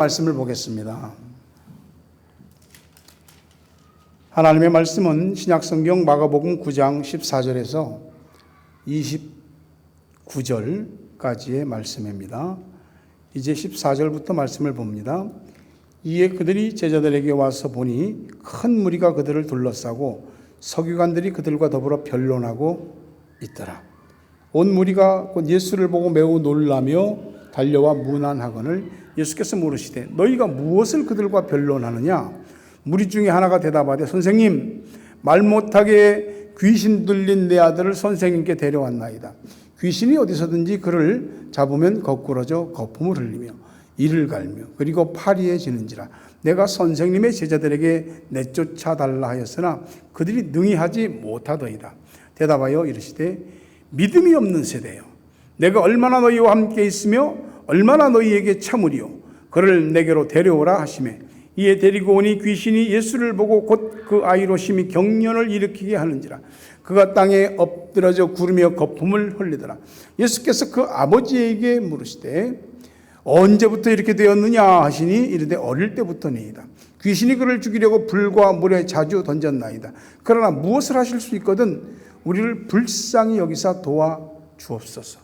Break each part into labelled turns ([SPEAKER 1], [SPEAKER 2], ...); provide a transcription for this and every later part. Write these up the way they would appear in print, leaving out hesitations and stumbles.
[SPEAKER 1] 말씀을 보겠습니다. 하나님의 말씀은 신약성경 마가복음 9장 14절에서 29절까지의 말씀입니다. 이제 14절부터 말씀을 봅니다. 이에 그들이 제자들에게 와서 보니 큰 무리가 그들을 둘러싸고 서기관들이 그들과 더불어 변론하고 있더라. 온 무리가 곧 예수를 보고 매우 놀라며 달려와 문안하거늘 예수께서 물으시되 너희가 무엇을 그들과 변론하느냐? 무리 중에 하나가 대답하되 선생님, 말 못하게 귀신 들린 내 아들을 선생님께 데려왔나이다. 귀신이 어디서든지 그를 잡으면 거꾸러져 거품을 흘리며 이를 갈며 그리고 파리해지는지라. 내가 선생님의 제자들에게 내쫓아 달라 하였으나 그들이 능히 하지 못하더이다. 대답하여 이르시되 믿음이 없는 세대여, 내가 얼마나 너희와 함께 있으며 얼마나 너희에게 참으리요. 그를 내게로 데려오라 하시매 이에 데리고 오니 귀신이 예수를 보고 곧 그 아이로 심히 경련을 일으키게 하는지라. 그가 땅에 엎드러져 구르며 거품을 흘리더라. 예수께서 그 아버지에게 물으시되 언제부터 이렇게 되었느냐 하시니 이르되 어릴 때부터니이다. 귀신이 그를 죽이려고 불과 물에 자주 던졌나이다. 그러나 무엇을 하실 수 있거든 우리를 불쌍히 여기사 도와 주옵소서.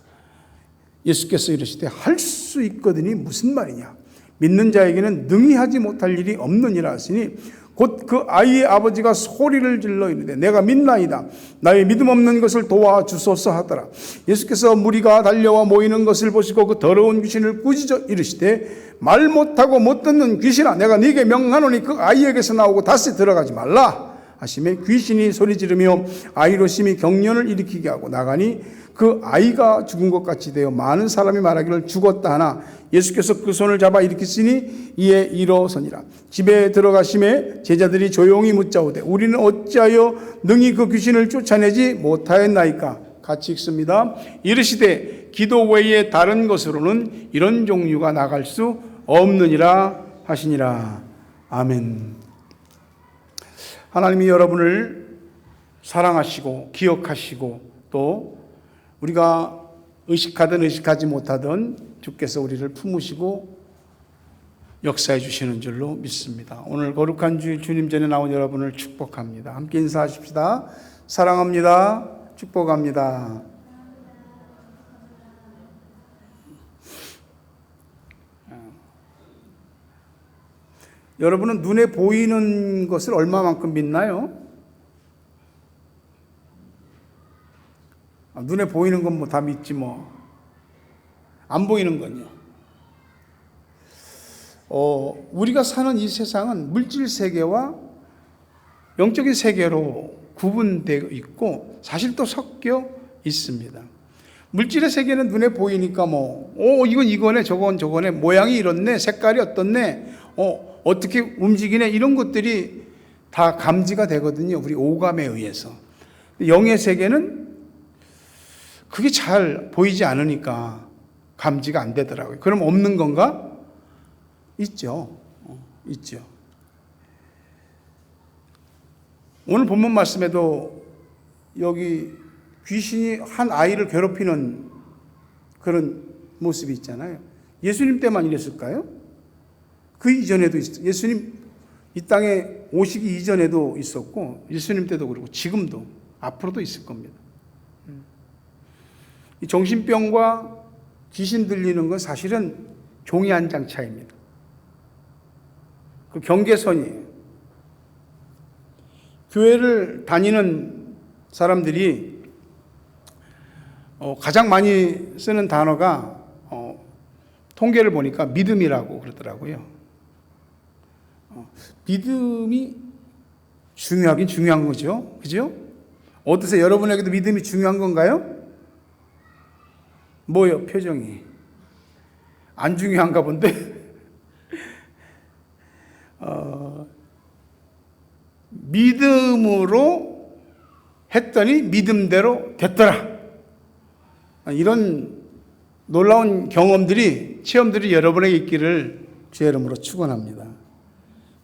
[SPEAKER 1] 예수께서 이르시되 할 수 있거든이 무슨 말이냐? 믿는 자에게는 능히 하지 못할 일이 없느니라 하시니 곧 그 아이의 아버지가 소리를 질러 이르되 내가 믿나이다. 나의 믿음 없는 것을 도와주소서 하더라. 예수께서 무리가 달려와 모이는 것을 보시고 그 더러운 귀신을 꾸짖어 이르시되 말 못하고 못 듣는 귀신아, 내가 네게 명하노니 그 아이에게서 나오고 다시 들어가지 말라 하시매 귀신이 소리 지르며 아이로 심히 경련을 일으키게 하고 나가니 그 아이가 죽은 것 같이 되어 많은 사람이 말하기를 죽었다 하나 예수께서 그 손을 잡아 일으키시니 이에 일어서니라. 집에 들어가심에 제자들이 조용히 묻자오되 우리는 어찌하여 능히 그 귀신을 쫓아내지 못하였나이까? 같이 읽습니다. 이르시되 기도 외에 다른 것으로는 이런 종류가 나갈 수 없느니라 하시니라. 아멘. 하나님이 여러분을 사랑하시고 기억하시고 또 우리가 의식하든 의식하지 못하든 주께서 우리를 품으시고 역사해 주시는 줄로 믿습니다. 오늘 거룩한 주일 주님 전에 나온 여러분을 축복합니다. 함께 인사하십시다. 사랑합니다. 축복합니다. 여러분은 눈에 보이는 것을 얼마만큼 믿나요? 눈에 보이는 건 뭐 다 믿지 뭐. 안 보이는 건요. 우리가 사는 이 세상은 물질 세계와 영적인 세계로 구분되어 있고 사실 또 섞여 있습니다. 물질의 세계는 눈에 보이니까 이건 이거네, 저건 저거네, 모양이 이렇네, 색깔이 어떻네, 어떻게 움직이네, 이런 것들이 다 감지가 되거든요. 우리 오감에 의해서. 영의 세계는 그게 잘 보이지 않으니까 감지가 안 되더라고요. 그럼 없는 건가? 있죠. 있죠. 오늘 본문 말씀에도 여기 귀신이 한 아이를 괴롭히는 그런 모습이 있잖아요. 예수님 때만 이랬을까요? 그 이전에도 있었어요. 예수님 이 땅에 오시기 이전에도 있었고 예수님 때도 그렇고 지금도 앞으로도 있을 겁니다. 이 정신병과 귀신 들리는 건 사실은 종이 한 장 차이입니다. 그 경계선이에요. 교회를 다니는 사람들이 가장 많이 쓰는 단어가 통계를 보니까 믿음이라고 그러더라고요. 믿음이 중요하긴 중요한 거죠. 그죠? 어떠세요? 여러분에게도 믿음이 중요한 건가요? 뭐요? 표정이 안 중요한가 본데? 믿음으로 했더니 믿음대로 됐더라. 이런 놀라운 경험들이, 체험들이 여러분에게 있기를 주의 이름으로 축원합니다.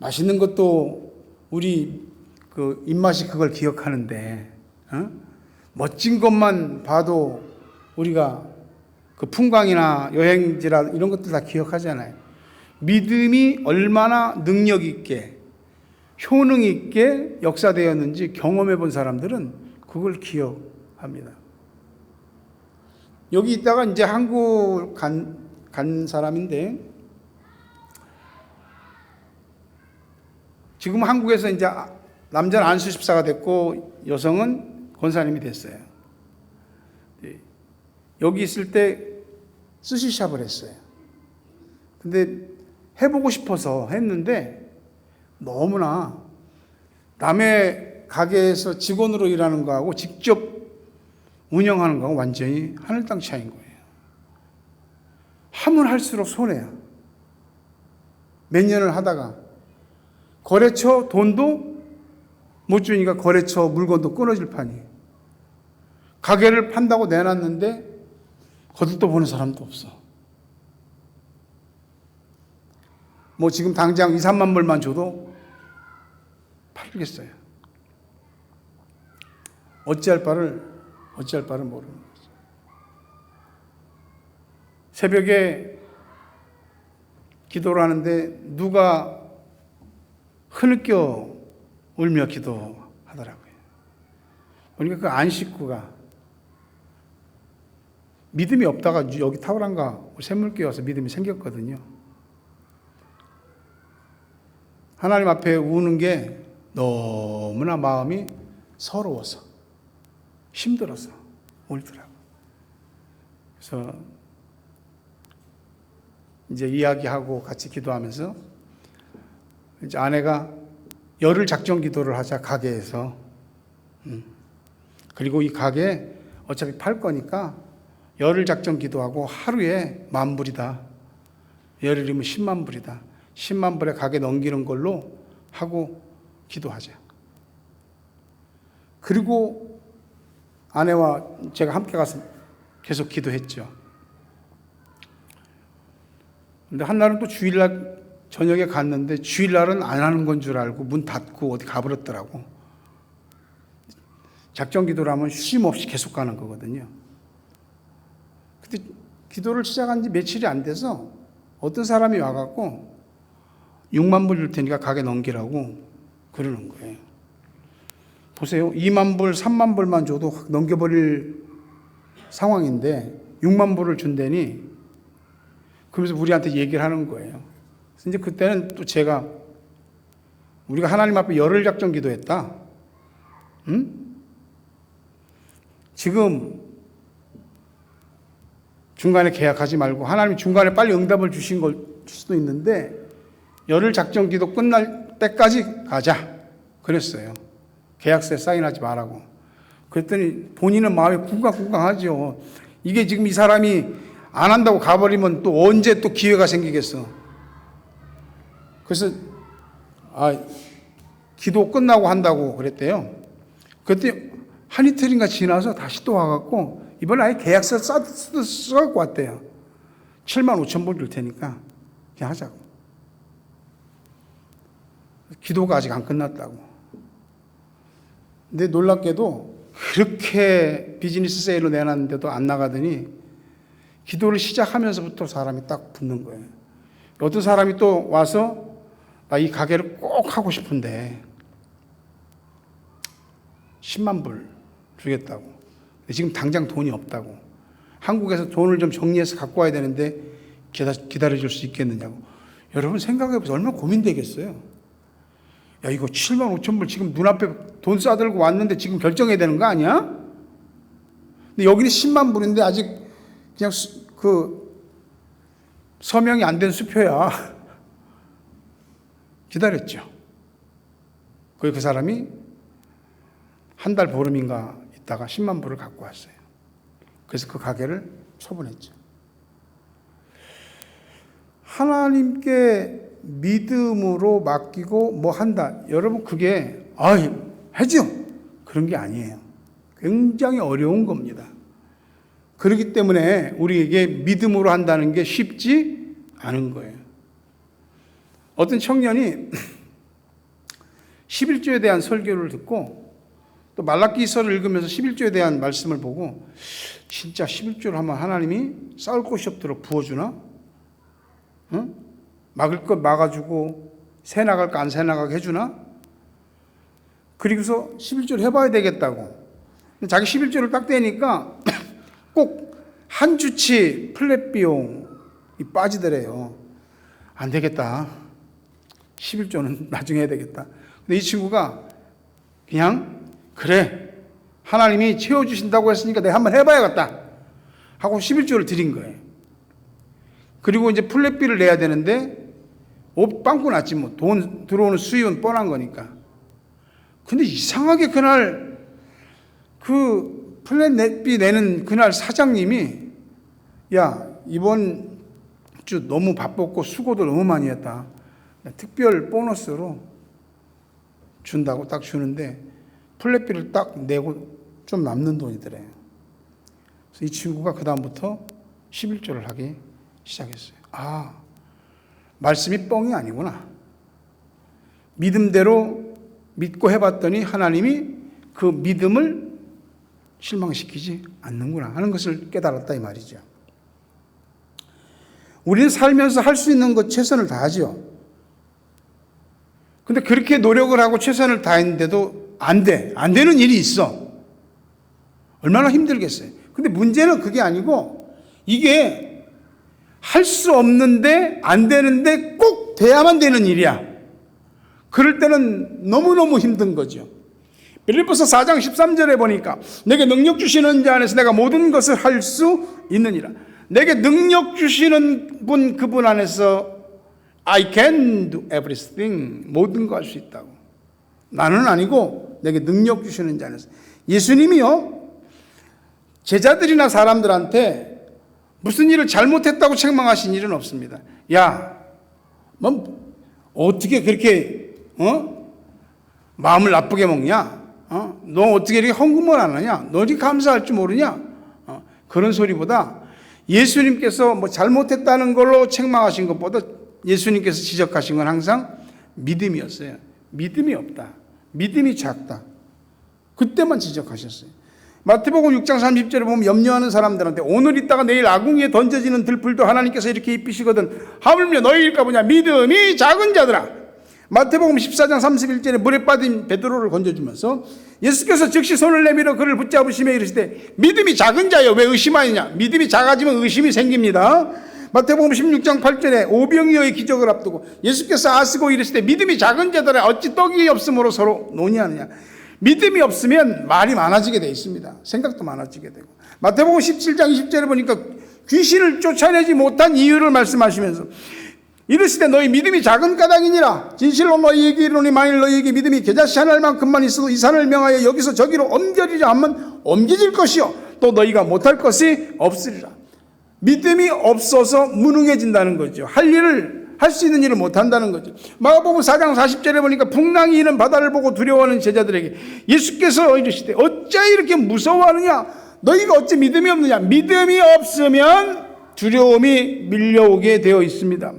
[SPEAKER 1] 맛있는 것도 우리 그 입맛이 그걸 기억하는데, 멋진 것만 봐도 우리가 그 풍광이나 여행지라 이런 것들 다 기억하잖아요. 믿음이 얼마나 능력 있게 효능 있게 역사되었는지 경험해 본 사람들은 그걸 기억합니다. 여기 있다가 이제 한국 간 사람인데, 지금 한국에서 이제 남자는 안수집사가 됐고 여성은 권사님이 됐어요. 여기 있을 때 스시샵을 했어요. 근데 해보고 싶어서 했는데 너무나 남의 가게에서 직원으로 일하는 거하고 직접 운영하는 거하고 완전히 하늘 땅 차이인 거예요. 하면 할수록 손해야. 몇 년을 하다가 거래처 돈도 못 주니까 거래처 물건도 끊어질 판이에요. 가게를 판다고 내놨는데 거들떠 보는 사람도 없어. 뭐 지금 당장 2, 3만 불만 줘도 팔겠어요. 어찌할 바를 모르는 거죠. 새벽에 기도를 하는데 누가 흐느껴 울며 기도하더라고요. 그러니까 그 안식구가 믿음이 없다가 여기 타오란가 샘물교에 와서 믿음이 생겼거든요. 하나님 앞에 우는 게 너무나 마음이 서러워서 힘들어서 울더라고요. 그래서 이제 이야기하고 같이 기도하면서 이제 아내가 열흘 작정 기도를 하자, 가게에서. 그리고 이 가게 어차피 팔 거니까 열흘 작정 기도하고 하루에 10,000불이다. 열흘이면 10만 불이다. 10만 불에 가게 넘기는 걸로 하고 기도하자. 그리고 아내와 제가 함께 가서 계속 기도했죠. 근데 한날은 또 주일날 저녁에 갔는데 주일날은 안 하는 건 줄 알고 문 닫고 어디 가버렸더라고. 작정 기도를 하면 쉼 없이 계속 가는 거거든요. 근데 기도를 시작한 지 며칠이 안 돼서 어떤 사람이 와갖고 6만 불 줄 테니까 가게 넘기라고 그러는 거예요. 보세요. 2만 불, 3만 불만 줘도 확 넘겨버릴 상황인데 6만 불을 준다니, 그러면서 우리한테 얘기를 하는 거예요. 그래서 이제 그때는 또 제가, 우리가 하나님 앞에 열흘 작정 기도했다. 지금 중간에 계약하지 말고 하나님이 중간에 빨리 응답을 주신 걸 수도 있는데 열흘 작정 기도 끝날 때까지 가자 그랬어요. 계약서에 사인하지 말라고. 그랬더니 본인은 마음이 쿵쾅쿵쾅하죠. 이게 지금 이 사람이 안 한다고 가버리면 또 언제 또 기회가 생기겠어. 그래서 기도 끝나고 한다고 그랬대요. 그때 한 이틀인가 지나서 다시 또 와갖고 이번에 아예 계약서 써갖고 왔대요. 75,000불 줄 테니까 그냥 하자고. 기도가 아직 안 끝났다고. 근데 놀랍게도 그렇게 비즈니스 세일로 내놨는데도 안 나가더니 기도를 시작하면서부터 사람이 딱 붙는 거예요. 어떤 사람이 또 와서 나 이 가게를 꼭 하고 싶은데 10만 불 주겠다고. 근데 지금 당장 돈이 없다고. 한국에서 돈을 좀 정리해서 갖고 와야 되는데 기다려줄 수 있겠느냐고. 여러분 생각해보세요. 얼마나 고민되겠어요. 야, 이거 75,000불 지금 눈앞에 돈 싸들고 왔는데 지금 결정해야 되는 거 아니야? 근데 여기는 10만 불인데 아직 그냥 서명이 안 된 수표야. 기다렸죠. 그 사람이 한 달 보름인가 있다가 10만 불을 갖고 왔어요. 그래서 그 가게를 처분했죠. 하나님께 믿음으로 맡기고 뭐 한다. 여러분 그게 하죠. 그런 게 아니에요. 굉장히 어려운 겁니다. 그렇기 때문에 우리에게 믿음으로 한다는 게 쉽지 않은 거예요. 어떤 청년이 11조에 대한 설교를 듣고 또 말라기서를 읽으면서 11조에 대한 말씀을 보고 진짜 11조를 하면 하나님이 싸울 곳이 없도록 부어주나? 응? 막을 것 막아주고 새 나갈 거 안 새 나가게 해주나? 그리고서 11조를 해봐야 되겠다고. 자기 11조를 딱 떼니까 꼭 한 주치 플랫 비용이 빠지더래요. 안 되겠다. 11조는 나중에 해야 되겠다. 근데 이 친구가 그냥 그래 하나님이 채워주신다고 했으니까 내가 한번 해봐야겠다 하고 11조를 드린 거예요. 그리고 이제 플랫비를 내야 되는데 옷 빵꾸 났지 뭐. 돈 들어오는 수입은 뻔한 거니까. 근데 이상하게 그날 그 플랫비 내는 그날 사장님이 야 이번 주 너무 바빴고 수고도 너무 많이 했다. 특별 보너스로 준다고 딱 주는데 플랫비를 딱 내고 좀 남는 돈이더래요. 그래서 이 친구가 그 다음부터 11조를 하기 시작했어요. 아, 말씀이 뻥이 아니구나. 믿음대로 믿고 해봤더니 하나님이 그 믿음을 실망시키지 않는구나 하는 것을 깨달았다 이 말이죠. 우리는 살면서 할 수 있는 것 최선을 다하죠. 근데 그렇게 노력을 하고 최선을 다했는데도 안 돼. 안 되는 일이 있어. 얼마나 힘들겠어요. 근데 문제는 그게 아니고 이게 할 수 없는데 안 되는데 꼭 돼야만 되는 일이야. 그럴 때는 너무너무 힘든 거죠. 빌립보서 4장 13절에 보니까 내게 능력 주시는 자 안에서 내가 모든 것을 할 수 있느니라. 내게 능력 주시는 분 그분 안에서 I can do everything. 모든 거 할 수 있다고. 나는 아니고 내게 능력 주시는 자 안에서. 예수님이요 제자들이나 사람들한테 무슨 일을 잘못했다고 책망하신 일은 없습니다. 야, 뭐 어떻게 그렇게 마음을 나쁘게 먹냐? 너 어떻게 이렇게 헌금을 안 하냐? 너 이렇게 감사할 줄 모르냐? 그런 소리보다 예수님께서 뭐 잘못했다는 걸로 책망하신 것보다 예수님께서 지적하신 건 항상 믿음이었어요. 믿음이 없다. 믿음이 작다. 그때만 지적하셨어요. 마태복음 6장 30절에 보면 염려하는 사람들한테 오늘 있다가 내일 아궁이에 던져지는 들풀도 하나님께서 이렇게 입히시거든 하물며 너희일까 보냐 믿음이 작은 자들아. 마태복음 14장 31절에 물에 빠진 베드로를 건져주면서 예수께서 즉시 손을 내밀어 그를 붙잡으시며 이르시되 믿음이 작은 자여 왜 의심하느냐. 믿음이 작아지면 의심이 생깁니다. 마태복음 16장 8절에 오병이어의 기적을 앞두고 예수께서 아시고 이르시되 믿음이 작은 자들아 어찌 떡이 없으므로 서로 논의하느냐. 믿음이 없으면 말이 많아지게 되어 있습니다. 생각도 많아지게 되고. 마태복음 17장 20절에 보니까 귀신을 쫓아내지 못한 이유를 말씀하시면서 이르시되 너희 믿음이 작은 까닭이니라. 진실로 너희에게 이르노니 만일 너희에게 믿음이 겨자씨 한 알만큼만 있어도 이 산을 명하여 여기서 저기로 옮겨지자 하면 옮겨질 것이요 또 너희가 못할 것이 없으리라. 믿음이 없어서 무능해진다는 거죠. 할 수 있는 일을 못한다는 거죠. 마가복음 4장 40절에 보니까 풍랑이 이는 바다를 보고 두려워하는 제자들에게 예수께서 이르시되 어찌 이렇게 무서워하느냐. 너희가 어찌 믿음이 없느냐. 믿음이 없으면 두려움이 밀려오게 되어 있습니다.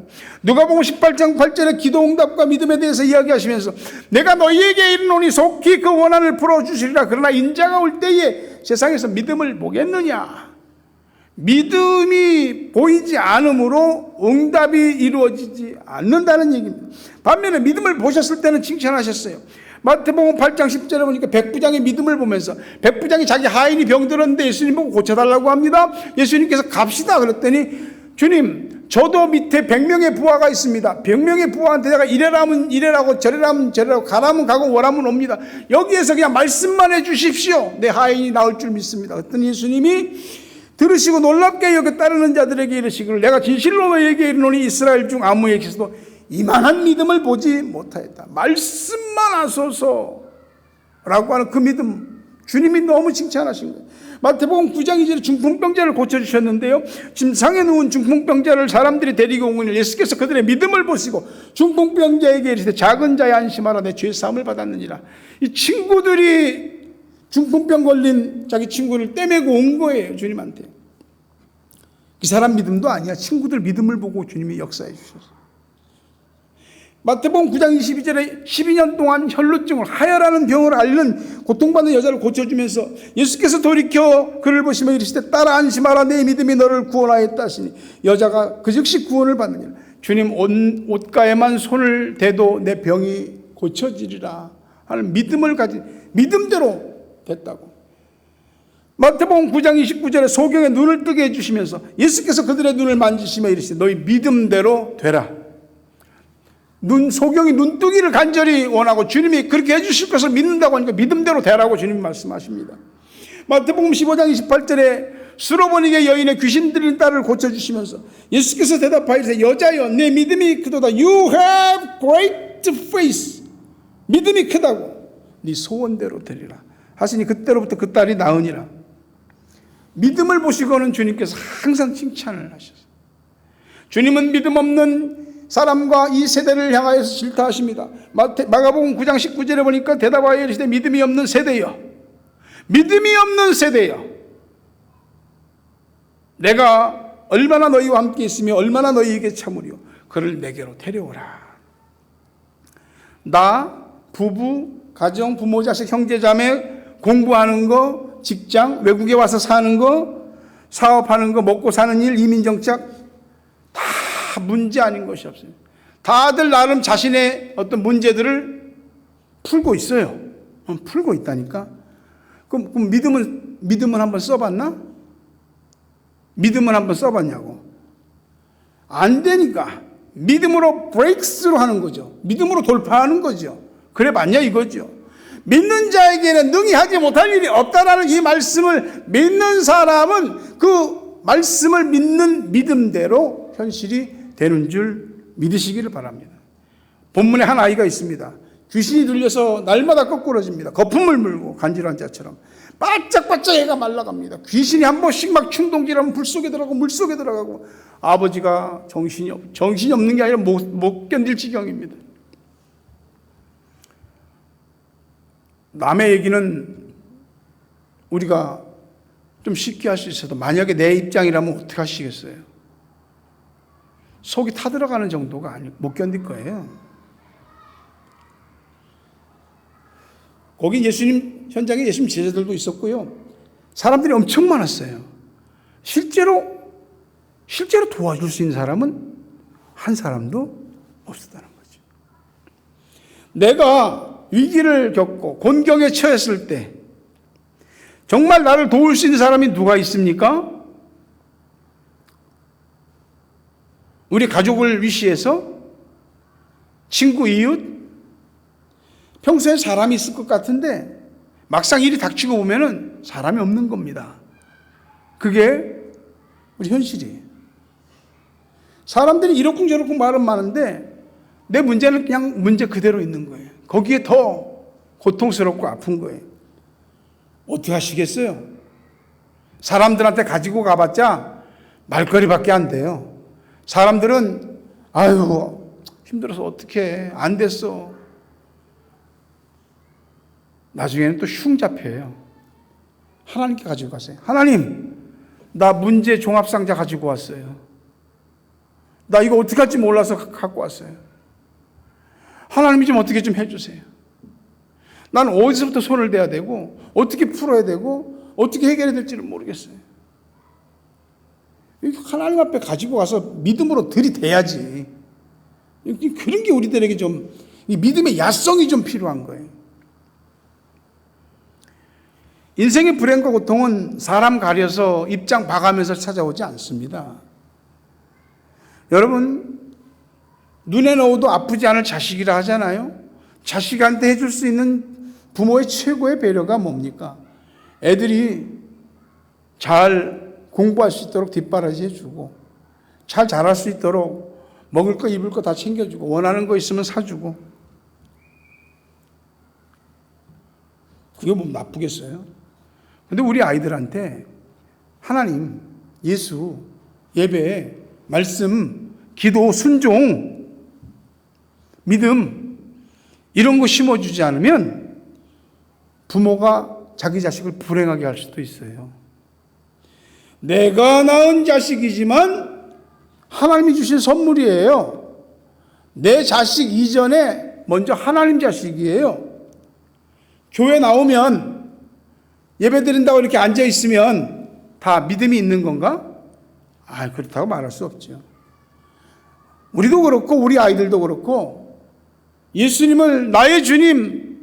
[SPEAKER 1] 누가복음 18장 8절에 기도응답과 믿음에 대해서 이야기하시면서 내가 너희에게 이르노니 속히 그 원한을 풀어주시리라. 그러나 인자가 올 때에 세상에서 믿음을 보겠느냐. 믿음이 보이지 않으므로 응답이 이루어지지 않는다는 얘기입니다. 반면에 믿음을 보셨을 때는 칭찬하셨어요. 마태복음 8장 10절에 보니까 백부장의 믿음을 보면서 백부장이 자기 하인이 병들었는데 예수님 보고 고쳐달라고 합니다. 예수님께서 갑시다 그랬더니 주님 저도 밑에 100명의 부하가 있습니다. 100명의 부하한테 내가 이래라면 이래라고 저래라면 저래라고 가라면 가고 오라면 옵니다. 여기에서 그냥 말씀만 해 주십시오. 내 하인이 나올 줄 믿습니다. 그랬더니 예수님이 들으시고 놀랍게 여겨 따르는 자들에게 이르시기를 내가 진실로 너희에게 이르노니 이스라엘 중 아무에게서도 이만한 믿음을 보지 못하였다. 말씀만 하소서라고 하는 그 믿음 주님이 너무 칭찬하신 거예요. 마태복음 9장 2절에 중풍병자를 고쳐주셨는데요. 침상에 누운 중풍병자를 사람들이 데리고 온 것을 예수께서 그들의 믿음을 보시고 중풍병자에게 이르시되 작은 자의 안심하라 내 죄 사함을 받았느니라. 이 친구들이 중풍병 걸린 자기 친구를 떼매고 온 거예요. 주님한테. 이 사람 믿음도 아니야. 친구들 믿음을 보고 주님이 역사해 주셨어요. 마태복음 9장 22절에 12년 동안 혈루증을 하혈하는 병을 앓는 고통받는 여자를 고쳐주면서 예수께서 돌이켜 그를 보시며 이르시되 딸아 안심하라 내 믿음이 너를 구원하였다 하시니 여자가 그 즉시 구원을 받느니라. 주님 옷가에만 손을 대도 내 병이 고쳐지리라 하는 믿음을 가진, 믿음대로 됐다고. 마태복음 9장 29절에 소경의 눈을 뜨게 해주시면서 예수께서 그들의 눈을 만지시며 이르시되 너희 믿음대로 되라. 소경이 눈뜨기를 간절히 원하고 주님이 그렇게 해주실 것을 믿는다고 하니까 믿음대로 되라고 주님이 말씀하십니다. 마태복음 15장 28절에 수로보니게 여인의 귀신 들린 딸을 고쳐주시면서 예수께서 대답하시되 여자여 내 믿음이 크도다. You have great faith. 믿음이 크다고 네 소원대로 되리라 하시니 그때로부터 그 딸이 나으니라. 믿음을 보시고는 주님께서 항상 칭찬을 하셨어요. 주님은 믿음 없는 사람과 이 세대를 향하여서 질타하십니다. 마가복음 9장 19절에 보니까 대답하여 이르시되 믿음이 없는 세대여, 믿음이 없는 세대여, 내가 얼마나 너희와 함께 있으며 얼마나 너희에게 참으리요 그를 내게로 데려오라. 나, 부부, 가정, 부모, 자식, 형제, 자매, 공부하는 거, 직장, 외국에 와서 사는 거, 사업하는 거, 먹고 사는 일, 이민정착 다 문제 아닌 것이 없어요. 다들 나름 자신의 어떤 문제들을 풀고 있어요. 풀고 있다니까. 그럼 믿음은 한번 써봤나? 믿음은 한번 써봤냐고. 안 되니까 믿음으로 브레이크스루 하는 거죠. 믿음으로 돌파하는 거죠. 그래 봤냐 이거죠. 믿는 자에게는 능히 하지 못할 일이 없다라는 이 말씀을 믿는 사람은 그 말씀을 믿는 믿음대로 현실이 되는 줄 믿으시기를 바랍니다. 본문에 한 아이가 있습니다. 귀신이 들려서 날마다 거꾸러집니다. 거품을 물고 간질환 자처럼 바짝바짝 애가 말라갑니다. 귀신이 한 번씩 막 충동질하면 불 속에 들어가고 물 속에 들어가고 아버지가 정신이 없는 게 아니라 못 견딜 지경입니다. 남의 얘기는 우리가 좀 쉽게 할 수 있어도 만약에 내 입장이라면 어떻게 하시겠어요? 속이 타들어가는 정도가 아니고 못 견딜 거예요. 거기 예수님 현장에 예수님 제자들도 있었고요. 사람들이 엄청 많았어요. 실제로 도와줄 수 있는 사람은 한 사람도 없었다는 거죠. 내가 위기를 겪고 곤경에 처했을 때 정말 나를 도울 수 있는 사람이 누가 있습니까? 우리 가족을 위시해서 친구, 이웃, 평소에 사람이 있을 것 같은데 막상 일이 닥치고 보면은 사람이 없는 겁니다. 그게 우리 현실이에요. 사람들이 이러쿵저러쿵 말은 많은데 내 문제는 그냥 문제 그대로 있는 거예요. 거기에 더 고통스럽고 아픈 거예요. 어떻게 하시겠어요? 사람들한테 가지고 가봤자 말거리밖에 안 돼요. 사람들은 아유 힘들어서 어떡해 안 됐어. 나중에는 또 흉 잡혀요. 하나님께 가지고 가세요. 하나님, 나 문제 종합상자 가지고 왔어요. 나 이거 어떻게 할지 몰라서 갖고 왔어요. 하나님이 좀 어떻게 좀 해주세요. 나는 어디서부터 손을 대야 되고 어떻게 풀어야 되고 어떻게 해결해야 될지를 모르겠어요. 하나님 앞에 가지고 가서 믿음으로 들이대야지. 그런 게 우리들에게 좀 믿음의 야성이 좀 필요한 거예요. 인생의 불행과 고통은 사람 가려서 입장 봐가면서 찾아오지 않습니다. 여러분, 눈에 넣어도 아프지 않을 자식이라 하잖아요. 자식한테 해줄 수 있는 부모의 최고의 배려가 뭡니까? 애들이 잘 공부할 수 있도록 뒷바라지 해주고 잘 자랄 수 있도록 먹을 거 입을 거 다 챙겨주고 원하는 거 있으면 사주고. 그게 뭐 나쁘겠어요? 근데 우리 아이들한테 하나님, 예수, 예배, 말씀, 기도, 순종, 믿음 이런 거 심어주지 않으면 부모가 자기 자식을 불행하게 할 수도 있어요. 내가 낳은 자식이지만 하나님이 주신 선물이에요. 내 자식 이전에 먼저 하나님 자식이에요. 교회 나오면 예배 드린다고 이렇게 앉아 있으면 다 믿음이 있는 건가? 그렇다고 말할 수 없죠. 우리도 그렇고 우리 아이들도 그렇고 예수님을 나의 주님,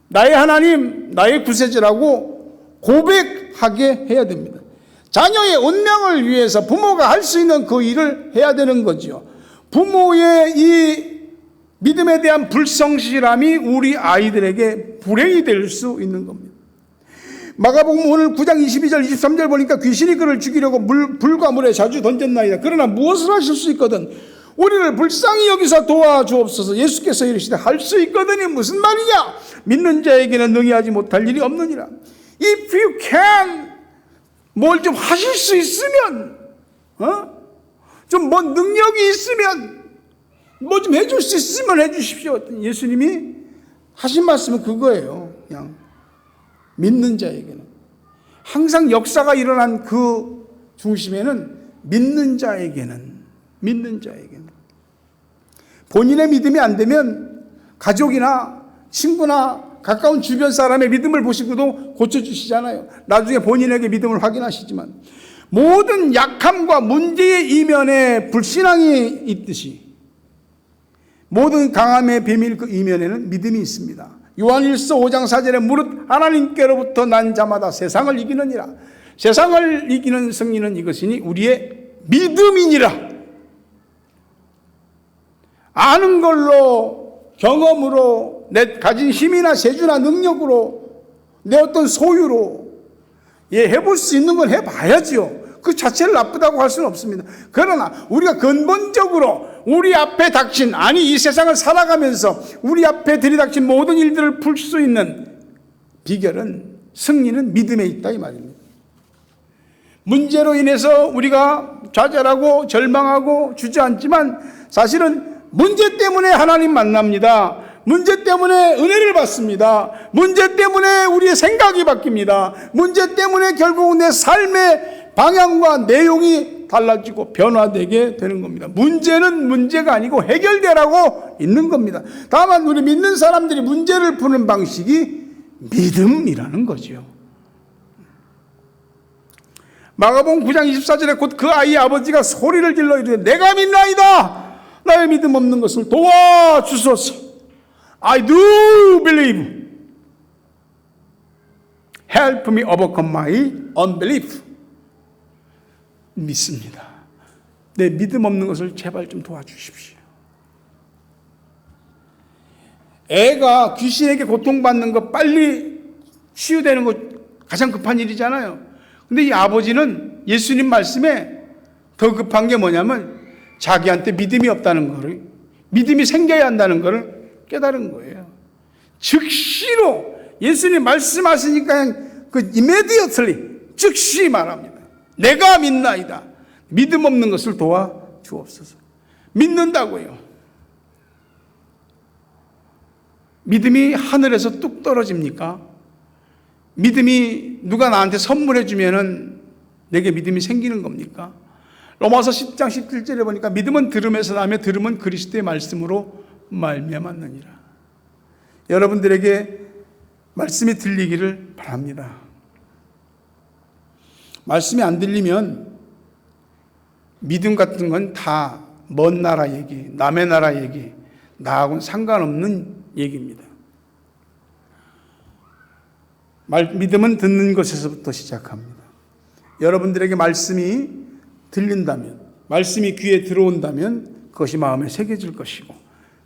[SPEAKER 1] 나의 하나님, 나의 구세주라고 고백하게 해야 됩니다. 자녀의 운명을 위해서 부모가 할 수 있는 그 일을 해야 되는 거죠. 부모의 이 믿음에 대한 불성실함이 우리 아이들에게 불행이 될 수 있는 겁니다. 마가복음 오늘 9장 22절 23절 보니까 귀신이 그를 죽이려고 불과 물에 자주 던졌나이다. 그러나 무엇을 하실 수 있거든 우리를 불쌍히 여기서 도와주옵소서. 예수께서 이르시되 할 수 있거든이 무슨 말이냐? 믿는 자에게는 능히 하지 못할 일이 없느니라. If you can 뭘 좀 하실 수 있으면 좀 뭐 능력이 있으면 뭐 좀 해줄 수 있으면 해주십시오. 예수님이 하신 말씀은 그거예요. 그냥 믿는 자에게는 항상 역사가 일어난 그 중심에는 믿는 자에게는 본인의 믿음이 안 되면 가족이나 친구나 가까운 주변 사람의 믿음을 보시고도 고쳐주시잖아요. 나중에 본인에게 믿음을 확인하시지만 모든 약함과 문제의 이면에 불신앙이 있듯이 모든 강함의 비밀 그 이면에는 믿음이 있습니다. 요한일서 5장 4절에 무릇 하나님께로부터 난 자마다 세상을 이기느니라. 세상을 이기는 승리는 이것이니 우리의 믿음이니라. 아는 걸로 경험으로 내 가진 힘이나 재주나 능력으로 내 어떤 소유로 해볼 수 있는 건 해봐야지요. 그 자체를 나쁘다고 할 수는 없습니다. 그러나 우리가 근본적으로 우리 앞에 닥친 이 세상을 살아가면서 우리 앞에 들이닥친 모든 일들을 풀 수 있는 비결은 승리는 믿음에 있다 이 말입니다. 문제로 인해서 우리가 좌절하고 절망하고 주저앉지만 사실은 문제 때문에 하나님 만납니다. 문제 때문에 은혜를 받습니다. 문제 때문에 우리의 생각이 바뀝니다. 문제 때문에 결국 내 삶의 방향과 내용이 달라지고 변화되게 되는 겁니다. 문제는 문제가 아니고 해결되라고 있는 겁니다. 다만 우리 믿는 사람들이 문제를 푸는 방식이 믿음이라는 거죠. 마가복음 9장 24절에 곧 그 아이의 아버지가 소리를 질러 이르되 내가 믿나이다. 나의 믿음 없는 것을 도와주소서. I do believe. Help me overcome my unbelief. 믿습니다. 내 믿음 없는 것을 제발 좀 도와주십시오. 애가 귀신에게 고통받는 거 빨리 치유되는 거 가장 급한 일이잖아요. 근데 이 아버지는 예수님 말씀에 더 급한 게 뭐냐면 자기한테 믿음이 없다는 거를, 믿음이 생겨야 한다는 것을 깨달은 거예요. 즉시로 예수님 말씀하시니까 immediately 즉시 말합니다. 내가 믿나이다. 믿음 없는 것을 도와주옵소서. 믿는다고요. 믿음이 하늘에서 뚝 떨어집니까? 믿음이 누가 나한테 선물해 주면은 내게 믿음이 생기는 겁니까? 로마서 10장 17절에 보니까 믿음은 들음에서 나며 들음은 그리스도의 말씀으로 말미암았느니라. 여러분들에게 말씀이 들리기를 바랍니다. 말씀이 안 들리면 믿음 같은 건 다 먼 나라 얘기, 남의 나라 얘기, 나하고는 상관없는 얘기입니다. 믿음은 듣는 것에서부터 시작합니다. 여러분들에게 말씀이 들린다면, 말씀이 귀에 들어온다면 그것이 마음에 새겨질 것이고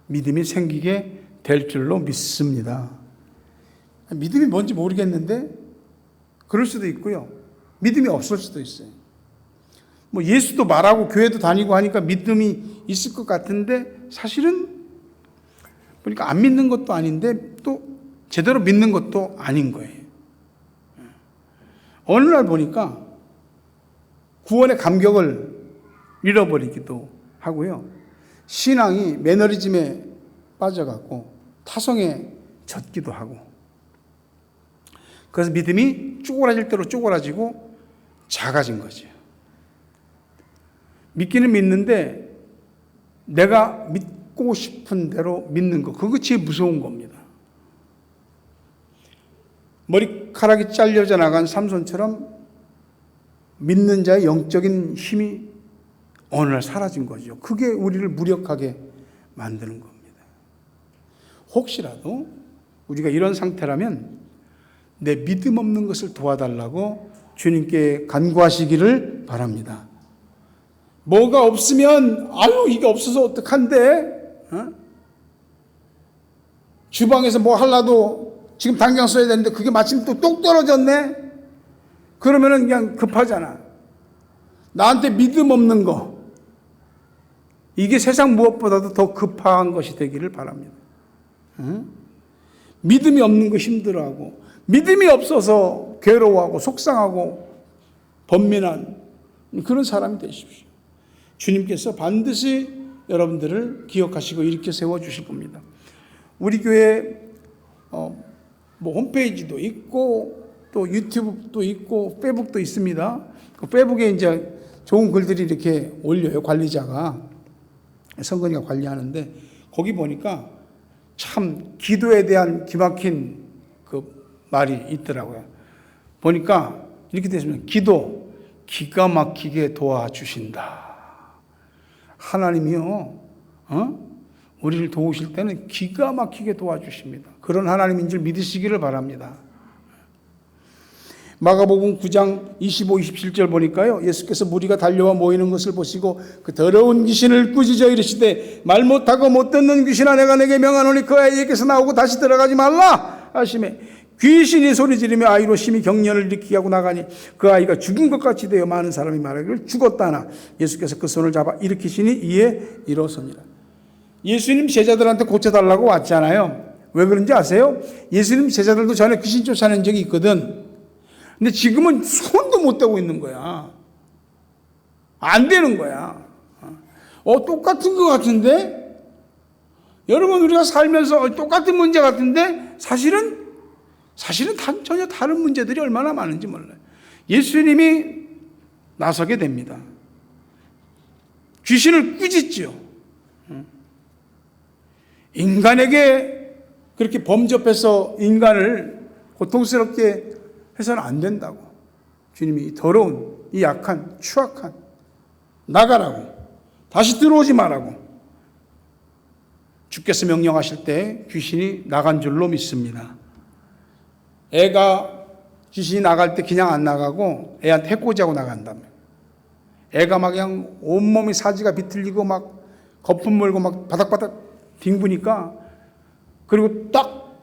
[SPEAKER 1] 믿음이 생기게 될 줄로 믿습니다. 믿음이 뭔지 모르겠는데 그럴 수도 있고요. 믿음이 없을 수도 있어요. 뭐 예수도 말하고 교회도 다니고 하니까 믿음이 있을 것 같은데 사실은 보니까 안 믿는 것도 아닌데 또 제대로 믿는 것도 아닌 거예요. 어느 날 보니까 구원의 감격을 잃어버리기도 하고요. 신앙이 매너리즘에 빠져갖고 타성에 젖기도 하고 그래서 믿음이 쪼그라질 대로 쪼그라지고 작아진 거죠. 믿기는 믿는데 내가 믿고 싶은 대로 믿는 거, 그거 제일 무서운 겁니다. 머리카락이 잘려져 나간 삼손처럼 믿는 자의 영적인 힘이 어느 날 사라진 거죠. 그게 우리를 무력하게 만드는 겁니다. 혹시라도 우리가 이런 상태라면 내 믿음 없는 것을 도와달라고 주님께 간구하시기를 바랍니다. 뭐가 없으면 아유 이게 없어서 어떡한데? 주방에서 뭐 하려도 지금 당장 써야 되는데 그게 마침 또 똑 떨어졌네? 그러면은 그냥 급하잖아. 나한테 믿음 없는 거, 이게 세상 무엇보다도 더 급한 것이 되기를 바랍니다. 믿음이 없는 거 힘들어하고, 믿음이 없어서 괴로워하고 속상하고 번민한 그런 사람이 되십시오. 주님께서 반드시 여러분들을 기억하시고 일으켜 세워주실 겁니다. 우리 교회 뭐 홈페이지도 있고 또 유튜브도 있고 페북도 있습니다. 그 페북에 이제 좋은 글들이 이렇게 올려요. 관리자가, 성건이가 관리하는데 거기 보니까 참 기도에 대한 기막힌 그 말이 있더라고요. 보니까 이렇게 되시면 기도 기가 막히게 도와주신다. 하나님이요, 우리를 도우실 때는 기가 막히게 도와주십니다. 그런 하나님인 줄 믿으시기를 바랍니다. 마가복음 9장 25, 27절 보니까요, 예수께서 무리가 달려와 모이는 것을 보시고 그 더러운 귀신을 꾸짖어 이르시되 말 못하고 못 듣는 귀신아 내가 내게 명하노니 그 아이에게서 나오고 다시 들어가지 말라 하시매 귀신이 소리 지르며 아이로 심히 경련을 일으키게 하고 나가니 그 아이가 죽은 것 같이 되어 많은 사람이 말하기를 죽었다나 예수께서 그 손을 잡아 일으키시니 이에 일어서니라. 예수님 제자들한테 고쳐달라고 왔잖아요. 왜 그런지 아세요? 예수님 제자들도 전에 귀신 쫓아낸 적이 있거든. 근데 지금은 손도 못 대고 있는 거야. 안 되는 거야. 똑같은 것 같은데? 여러분, 우리가 살면서 똑같은 문제 같은데 사실은 전혀 다른 문제들이 얼마나 많은지 몰라요. 예수님이 나서게 됩니다. 귀신을 꾸짖죠. 인간에게 그렇게 범접해서 인간을 고통스럽게 해서는 안 된다고. 주님이 더러운, 이 약한, 추악한, 나가라고, 다시 들어오지 말라고 주께서 명령하실 때 귀신이 나간 줄로 믿습니다. 애가 귀신이 나갈 때 그냥 안 나가고 애한테 해코지하고 나간다며. 애가 막 그냥 온몸이 사지가 비틀리고 막 거품 물고 막 바닥바닥 뒹구니까, 그리고 딱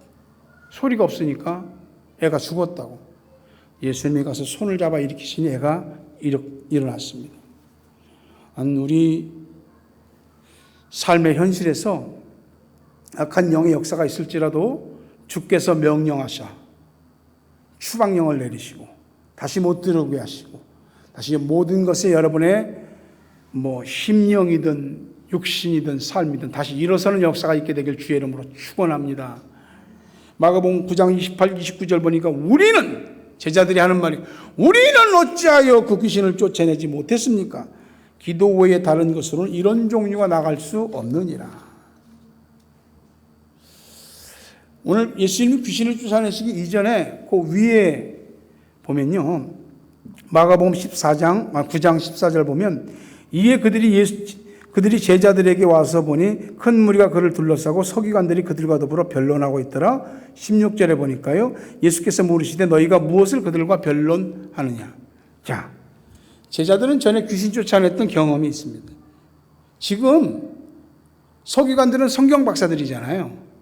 [SPEAKER 1] 소리가 없으니까 애가 죽었다고. 예수님이 가서 손을 잡아 일으키시니 애가 일어났습니다. 우리 삶의 현실에서 악한 영의 역사가 있을지라도 주께서 명령하셔 추방령을 내리시고 다시 못 들어오게 하시고 다시 모든 것에 여러분의 심령이든 육신이든 삶이든 다시 일어서는 역사가 있게 되길 주의 이름으로 축원합니다. 마가복음 9장 28, 29절 보니까 우리는, 제자들이 하는 말이, 우리는 어찌하여 그 귀신을 쫓아내지 못했습니까? 기도 외에 다른 것으로는 이런 종류가 나갈 수 없느니라. 오늘 예수님이 귀신을 쫓아내시기 이전에 그 위에 보면요, 마가복음 9장 14절 보면 이에 그들이 제자들에게 와서 보니 큰 무리가 그를 둘러싸고 서기관들이 그들과 더불어 변론하고 있더라. 16절에 보니까요, 예수께서 물으시되 너희가 무엇을 그들과 변론하느냐. 자, 제자들은 전에 귀신 쫓아냈던 경험이 있습니다. 지금 서기관들은 성경 박사들이잖아요.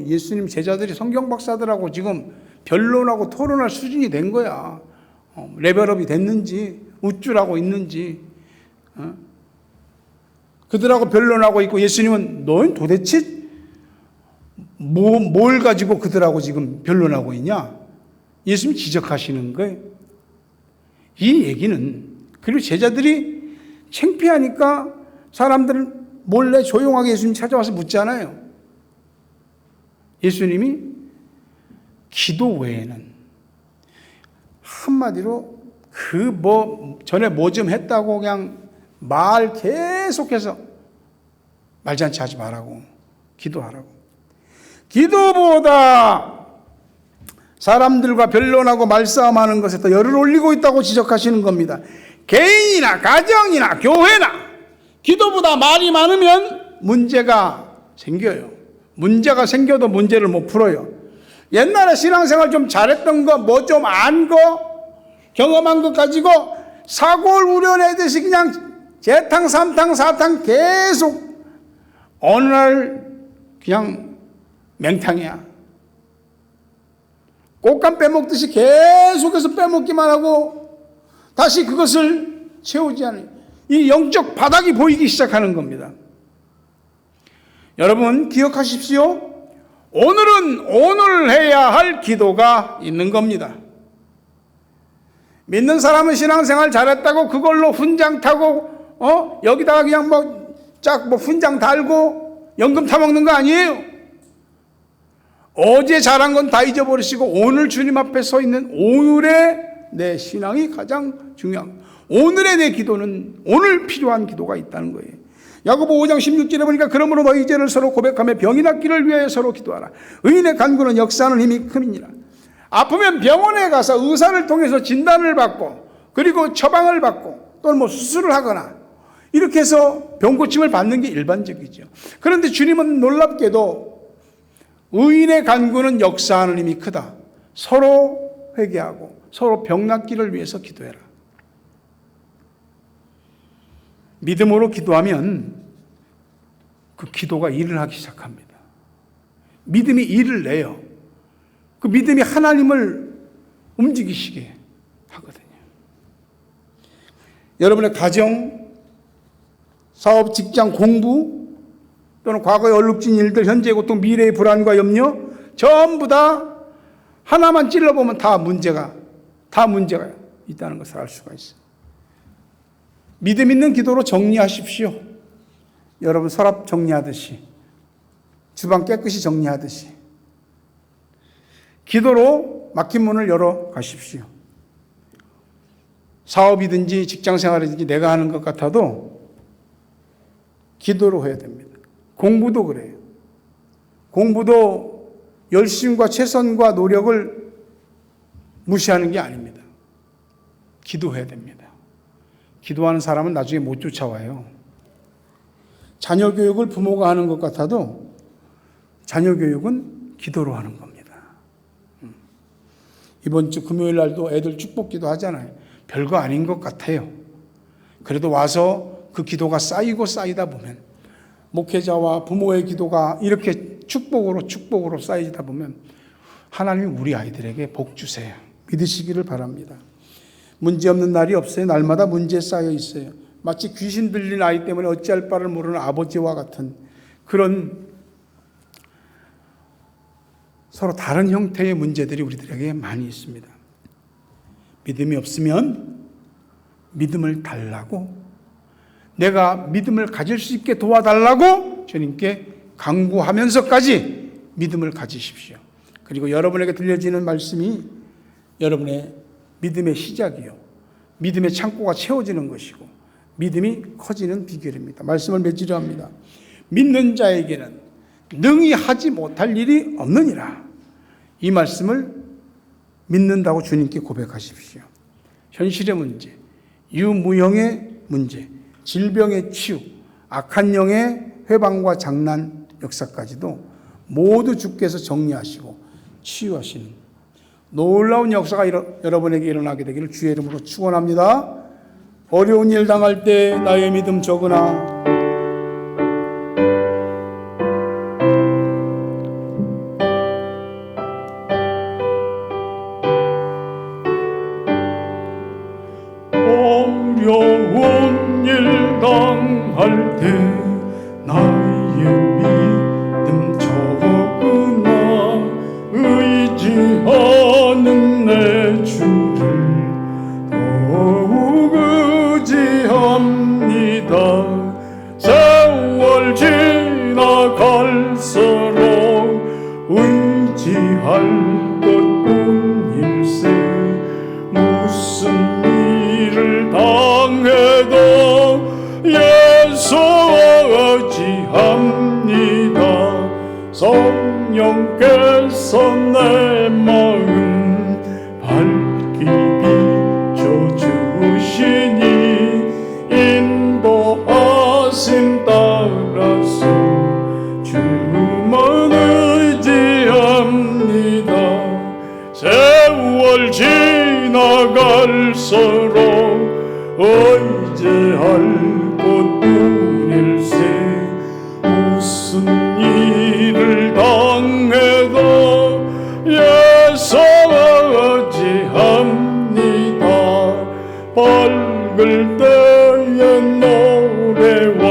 [SPEAKER 1] 예수님 제자들이 성경 박사들하고 지금 변론하고 토론할 수준이 된 거야. 레벨업이 됐는지 우쭐하고 있는지. 그들하고 변론하고 있고, 예수님은 너는 도대체 뭘 가지고 그들하고 지금 변론하고 있냐? 예수님 지적하시는 거예요. 이 얘기는, 그리고 제자들이 창피하니까 사람들은 몰래 조용하게 예수님 찾아와서 묻잖아요. 예수님이 기도 외에는 한마디로 전에 뭐 좀 했다고 그냥 말 계속해서 말잔치 하지 말라고, 기도하라고. 기도보다 사람들과 변론하고 말싸움하는 것에 더 열을 올리고 있다고 지적하시는 겁니다. 개인이나 가정이나 교회나 기도보다 말이 많으면 문제가 생겨요. 문제가 생겨도 문제를 못 풀어요. 옛날에 신앙생활 좀 잘했던 거, 뭐 좀 안 거, 경험한 것 가지고 사골 우려내듯이 그냥 재탕, 삼탕, 사탕 계속 어느 날 그냥 맹탕이야. 꽃감 빼먹듯이 계속해서 빼먹기만 하고 다시 그것을 채우지 않아요. 이 영적 바닥이 보이기 시작하는 겁니다. 여러분 기억하십시오. 오늘은 오늘 해야 할 기도가 있는 겁니다. 믿는 사람은 신앙생활 잘했다고 그걸로 훈장 타고 여기다가 그냥 뭐 훈장 달고 연금 타먹는 거 아니에요. 어제 잘한 건 다 잊어버리시고 오늘 주님 앞에 서 있는 오늘의 내 신앙이 가장 중요한, 오늘의 내 기도는 오늘 필요한 기도가 있다는 거예요. 야고보 5장 16절에 보니까 그러므로 너희 죄를 서로 고백하며 병이 낫기를 위하여 서로 기도하라. 의인의 간구는 역사하는 힘이 큼이니라. 아프면 병원에 가서 의사를 통해서 진단을 받고 그리고 처방을 받고 또는 뭐 수술을 하거나 이렇게 해서 병 고침을 받는 게 일반적이죠. 그런데 주님은 놀랍게도 의인의 간구는 역사하는 힘이 크다. 서로 회개하고 서로 병 낫기를 위해서 기도해라. 믿음으로 기도하면 그 기도가 일을 하기 시작합니다. 믿음이 일을 내요. 그 믿음이 하나님을 움직이시게 하거든요. 여러분의 가정, 사업, 직장, 공부 또는 과거의 얼룩진 일들, 현재의 고통, 미래의 불안과 염려 전부 다 하나만 찔러보면 다 문제가 있다는 것을 알 수가 있어요. 믿음 있는 기도로 정리하십시오. 여러분 서랍 정리하듯이, 주방 깨끗이 정리하듯이 기도로 막힌 문을 열어 가십시오. 사업이든지 직장생활이든지 내가 하는 것 같아도 기도로 해야 됩니다. 공부도 그래요. 공부도 열심과 최선과 노력을 무시하는 게 아닙니다. 기도해야 됩니다. 기도하는 사람은 나중에 못 쫓아와요. 자녀 교육을 부모가 하는 것 같아도 자녀 교육은 기도로 하는 겁니다. 이번 주 금요일 날도 애들 축복기도 하잖아요. 별거 아닌 것 같아요. 그래도 와서 그 기도가 쌓이고 쌓이다 보면, 목회자와 부모의 기도가 이렇게 축복으로 쌓이다 보면 하나님이 우리 아이들에게 복 주세요. 믿으시기를 바랍니다. 문제없는 날이 없어요. 날마다 문제 쌓여 있어요. 마치 귀신 들린 아이 때문에 어찌할 바를 모르는 아버지와 같은 그런 서로 다른 형태의 문제들이 우리들에게 많이 있습니다. 믿음이 없으면 믿음을 달라고, 내가 믿음을 가질 수 있게 도와달라고 주님께 간구하면서까지 믿음을 가지십시오. 그리고 여러분에게 들려지는 말씀이 여러분의 믿음의 시작이요, 믿음의 창고가 채워지는 것이고 믿음이 커지는 비결입니다. 말씀을 맺으려 합니다. 믿는 자에게는 능히 하지 못할 일이 없느니라. 이 말씀을 믿는다고 주님께 고백하십시오. 현실의 문제, 유무형의 문제, 질병의 치유, 악한 영의 회방과 장난 역사까지도 모두 주께서 정리하시고 치유하시는 놀라운 역사가 여러분에게 일어나게 되기를 주의 이름으로 축원합니다. 어려운 일 당할 때 나의 믿음 적으나
[SPEAKER 2] 어려운 일 당할 때 나의 믿음 적으나 의지하는 내 주를 더욱 의지합니다. 세월 지나갈수록 의지할 것뿐일세. 무슨 일을 당해도 예수 의지합니다. 성령께서 내 마음 밝히 비춰주시니 갈수록 의지할 것뿐일세 무슨 일을 당해도 예상하지합니다. 밝을 때의 노래와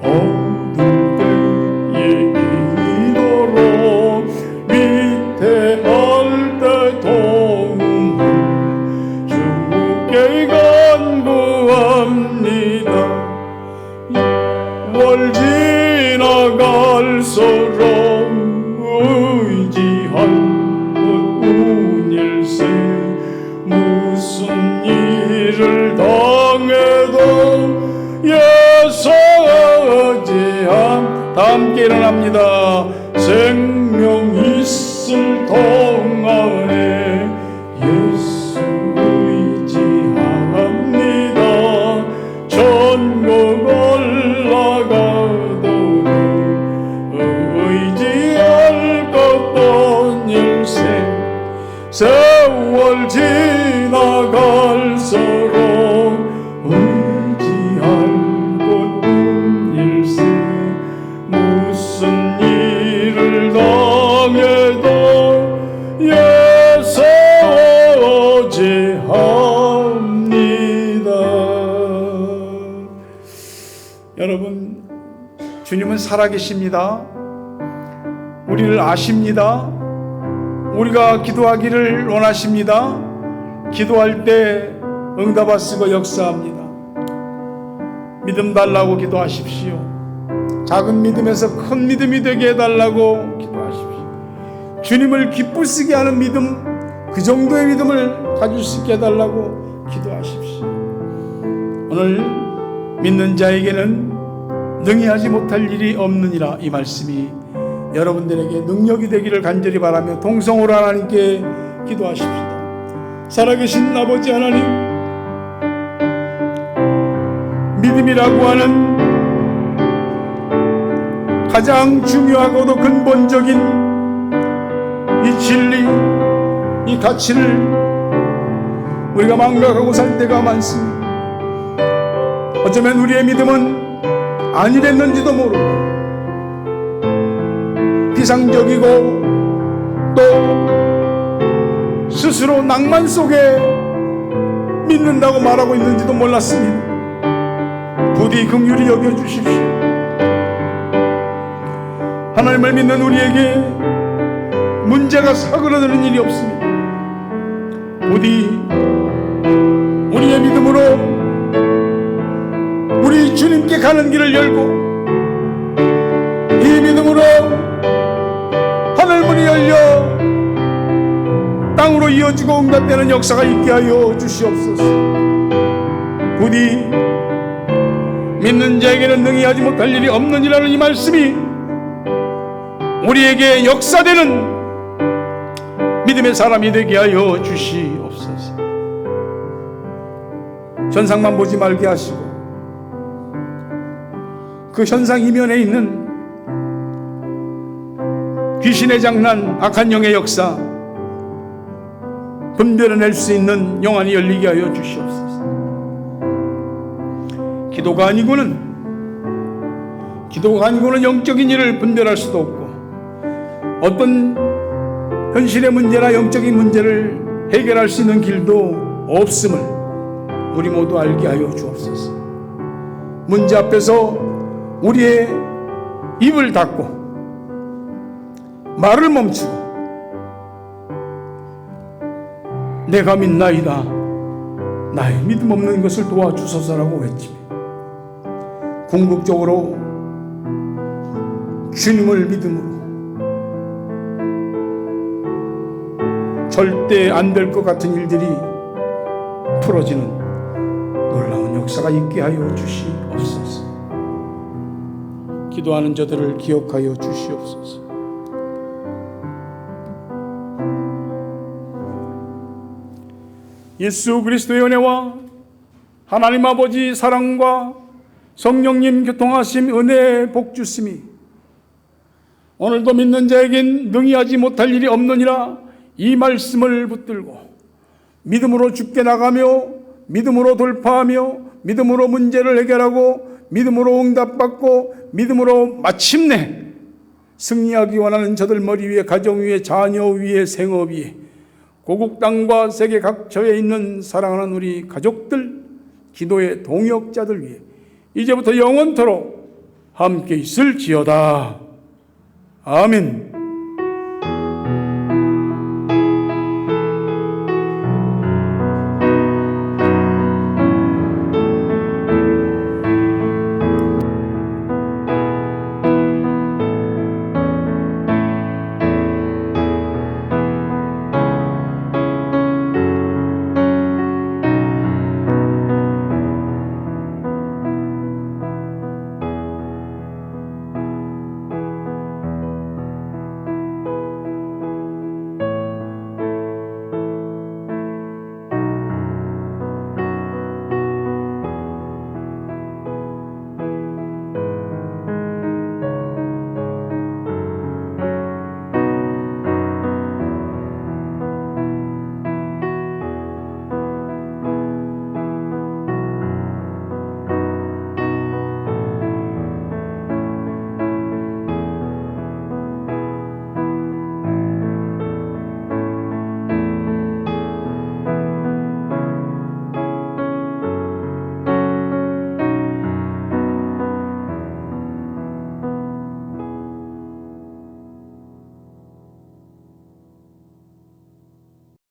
[SPEAKER 2] 어두울 때의 기도로 위태할 때 도움을 주께 간구합니다. 월 지나갈수록 의지할 것뿐일세 무슨 일을 당해도 예상하지 다 함께 일어납니다. 생명 있을 동안에 예수 의지합니다. 천국 올라가도 의지할 것뿐일세 세월 지나갈수록 의지할 것뿐일세 무슨 일을 당해도 예사오지합니다. 여러분, 주님은 살아계십니다. 우리를 아십니다. 우리가 기도하기를 원하십니다. 기도할 때 응답하시고 역사합니다. 믿음 달라고 기도하십시오. 작은 믿음에서 큰 믿음이 되게 해달라고 기도하십시오. 주님을 기쁘시게 하는 믿음, 그 정도의 믿음을 가질 수 있게 해달라고 기도하십시오. 오늘 믿는 자에게는 능히 하지 못할 일이 없느니라, 이 말씀이 여러분들에게 능력이 되기를 간절히 바라며 동성으로 하나님께 기도하십시다. 살아계신 아버지 하나님, 믿음이라고 하는 가장 중요하고도 근본적인 이 진리, 이 가치를 우리가 망각하고 살 때가 많습니다. 어쩌면 우리의 믿음은 아니랬는지도 모르고 비상적이고 또 스스로 낭만 속에 믿는다고 말하고 있는지도 몰랐습니다. 부디 긍휼히 여겨주십시오. 하나님을 믿는 우리에게 문제가 사그러드는 일이 없습니다. 부디 우리의 믿음으로 우리 주님께 가는 길을 열고 이 믿음으로 하늘문이 열려 땅으로 이어지고 응답되는 역사가 있게 하여 주시옵소서. 부디 믿는 자에게는 능히 하지 못할 일이 없느니라는 이 말씀이 우리에게 역사되는 믿음의 사람이 되게 하여 주시옵소서. 현상만 보지 말게 하시고 그 현상 이면에 있는 귀신의 장난, 악한 영의 역사 분별해낼 수 있는 영안이 열리게 하여 주시옵소서. 기도가 아니고는 영적인 일을 분별할 수도 없고 어떤 현실의 문제나 영적인 문제를 해결할 수 있는 길도 없음을 우리 모두 알게 하여 주옵소서. 문제 앞에서 우리의 입을 닫고 말을 멈추고 내가 믿나이다, 나의 믿음 없는 것을 도와주소서라고 외치며 궁극적으로 주님을 믿음으로 절대 안 될 것 같은 일들이 풀어지는 놀라운 역사가 있게 하여 주시옵소서. 기도하는 저들을 기억하여 주시옵소서. 예수 그리스도의 은혜와 하나님 아버지 사랑과 성령님 교통하심 은혜의 복주심이 오늘도 믿는 자에겐 능히 하지 못할 일이 없느니라 이 말씀을 붙들고 믿음으로 죽게 나가며 믿음으로 돌파하며 믿음으로 문제를 해결하고 믿음으로 응답받고 믿음으로 마침내 승리하기 원하는 저들 머리 위에, 가정 위에, 자녀 위에, 생업 위에, 고국 땅과 세계 각처에 있는 사랑하는 우리 가족들, 기도의 동역자들 위해 이제부터 영원토록 함께 있을지어다. 아멘.